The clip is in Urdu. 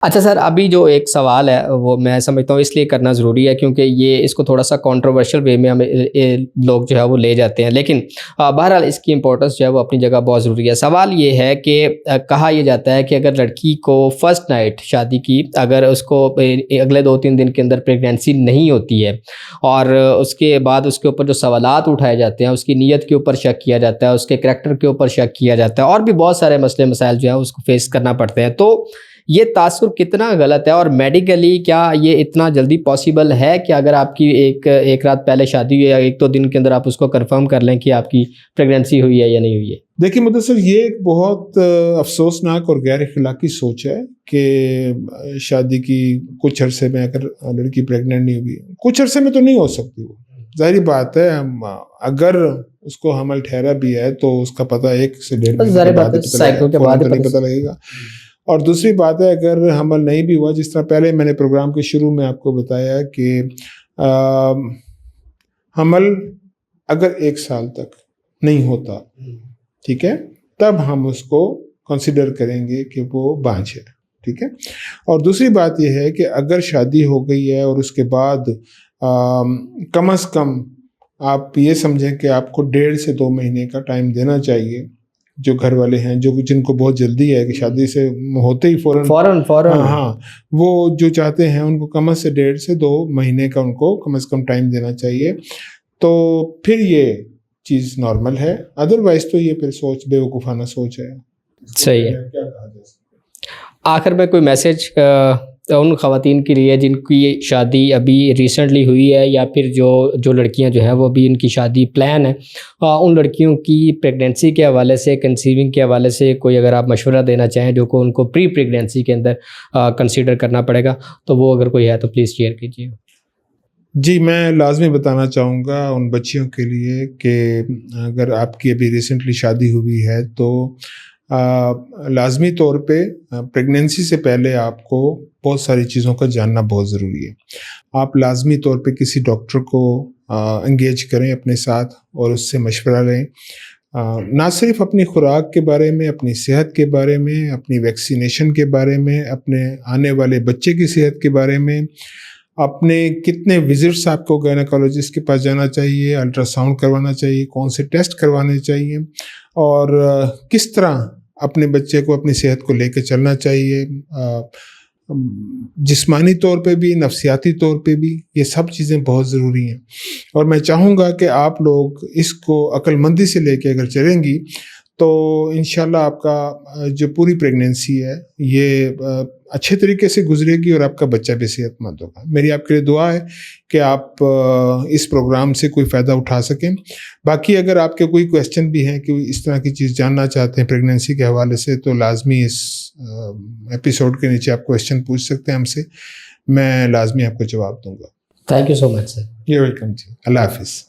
اچھا سر، ابھی جو ایک سوال ہے وہ میں سمجھتا ہوں اس لیے کرنا ضروری ہے کیونکہ یہ اس کو تھوڑا سا کنٹروورشل وے میں ہمیں لوگ جو ہے وہ لے جاتے ہیں، لیکن بہرحال اس کی امپورٹنس جو ہے وہ اپنی جگہ بہت ضروری ہے۔ سوال یہ ہے کہ کہا یہ جاتا ہے کہ اگر لڑکی کو فرسٹ نائٹ شادی کی، اگر اس کو اگلے 2-3 دن کے اندر پریگنینسی نہیں ہوتی ہے اور اس کے بعد اس کے اوپر جو سوالات اٹھائے جاتے ہیں، اس کی نیت کے اوپر شک کیا جاتا ہے، اس کے کریکٹر کے اوپر شک کیا جاتا ہے، اور بھی بہت سارے مسئلے مسائل جو ہیں اس کو فیس کرنا پڑتے ہیں، تو یہ تاثر کتنا غلط ہے؟ اور میڈیکلی کیا یہ اتنا جلدی پاسبل ہے کہ اگر آپ کی ایک رات پہلے شادی ہوئی ہے، 1-2 دن کے اندر آپ اس کو کنفرم کر لیں کہ آپ کی پریگنینسی ہوئی ہے یا نہیں ہوئی ہے؟ دیکھیے مدثر، یہ ایک بہت افسوسناک اور غیر اخلاقی سوچ ہے کہ شادی کی کچھ عرصے میں اگر لڑکی پریگننٹ نہیں ہوئی، کچھ عرصے میں تو نہیں ہو سکتی، وہ ظاہری بات ہے۔ اگر اس کو حمل ٹھہرا بھی ہے تو اس کا پتہ 1 سے 1.5 مہینے کے بعد پتہ لگے گا۔ اور دوسری بات ہے، اگر حمل نہیں بھی ہوا، جس طرح پہلے میں نے پروگرام کے شروع میں آپ کو بتایا کہ حمل اگر 1 سال تک نہیں ہوتا، ٹھیک ہے، تب ہم اس کو کنسیڈر کریں گے کہ وہ بانجھ ہے، ٹھیک ہے۔ اور دوسری بات یہ ہے کہ اگر شادی ہو گئی ہے اور اس کے بعد کم از کم آپ یہ سمجھیں کہ آپ کو 1.5 سے 2 مہینے کا ٹائم دینا چاہیے، جو گھر والے ہیں جن کو بہت جلدی ہے کہ شادی سے ہوتے ہی فوراً ہاں وہ جو چاہتے ہیں ان کو کم از سے 1.5 سے 2 مہینے کا ان کو کم از کم ٹائم دینا چاہیے، تو پھر یہ چیز نارمل ہے۔ ادروائز تو یہ پھر سوچ بے وقوفانہ سوچ ہے۔ صحیح ہے۔ کیا کہا جائے؟ آخر میں کوئی میسج ان خواتین کے لیے جن کی شادی ابھی ریسنٹلی ہوئی ہے، یا پھر جو لڑکیاں جو ہیں وہ بھی ان کی شادی پلان ہے، ان لڑکیوں کی پریگنینسی کے حوالے سے، کنسیونگ کے حوالے سے کوئی اگر آپ مشورہ دینا چاہیں جو کہ ان کو پری پریگنینسی کے اندر کنسیڈر کرنا پڑے گا، تو وہ اگر کوئی ہے تو پلیز شیئر کیجیے۔ جی، میں لازمی بتانا چاہوں گا ان بچیوں کے لیے کہ اگر آپ کی ابھی ریسنٹلی شادی ہوئی ہے تو لازمی طور پہ پریگنینسی سے پہلے آپ کو بہت ساری چیزوں کا جاننا بہت ضروری ہے۔ آپ لازمی طور پہ کسی ڈاکٹر کو انگیج کریں اپنے ساتھ اور اس سے مشورہ لیں، نہ صرف اپنی خوراک کے بارے میں، اپنی صحت کے بارے میں، اپنی ویکسینیشن کے بارے میں، اپنے آنے والے بچے کی صحت کے بارے میں، اپنے کتنے وزٹس آپ کو گائنیکالوجسٹ کے پاس جانا چاہیے، الٹرا ساؤنڈ کروانا چاہیے، کون سے ٹیسٹ کروانے چاہیے، اور کس طرح اپنے بچے کو اپنی صحت کو لے کے چلنا چاہیے، جسمانی طور پہ بھی، نفسیاتی طور پہ بھی، یہ سب چیزیں بہت ضروری ہیں۔ اور میں چاہوں گا کہ آپ لوگ اس کو عقل مندی سے لے کے اگر چلیں گی تو انشاءاللہ آپ کا جو پوری پریگنینسی ہے یہ اچھے طریقے سے گزرے گی اور آپ کا بچہ بھی صحت مند ہوگا۔ میری آپ کے لیے دعا ہے کہ آپ اس پروگرام سے کوئی فائدہ اٹھا سکیں۔ باقی اگر آپ کے کوئی کویسچن بھی ہیں کہ اس طرح کی چیز جاننا چاہتے ہیں پریگنینسی کے حوالے سے، تو لازمی اس ایپیسوڈ کے نیچے آپ کویسچن پوچھ سکتے ہیں ہم سے، میں لازمی آپ کو جواب دوں گا۔ Thank you so much sir. You welcome جی، اللہ حافظ۔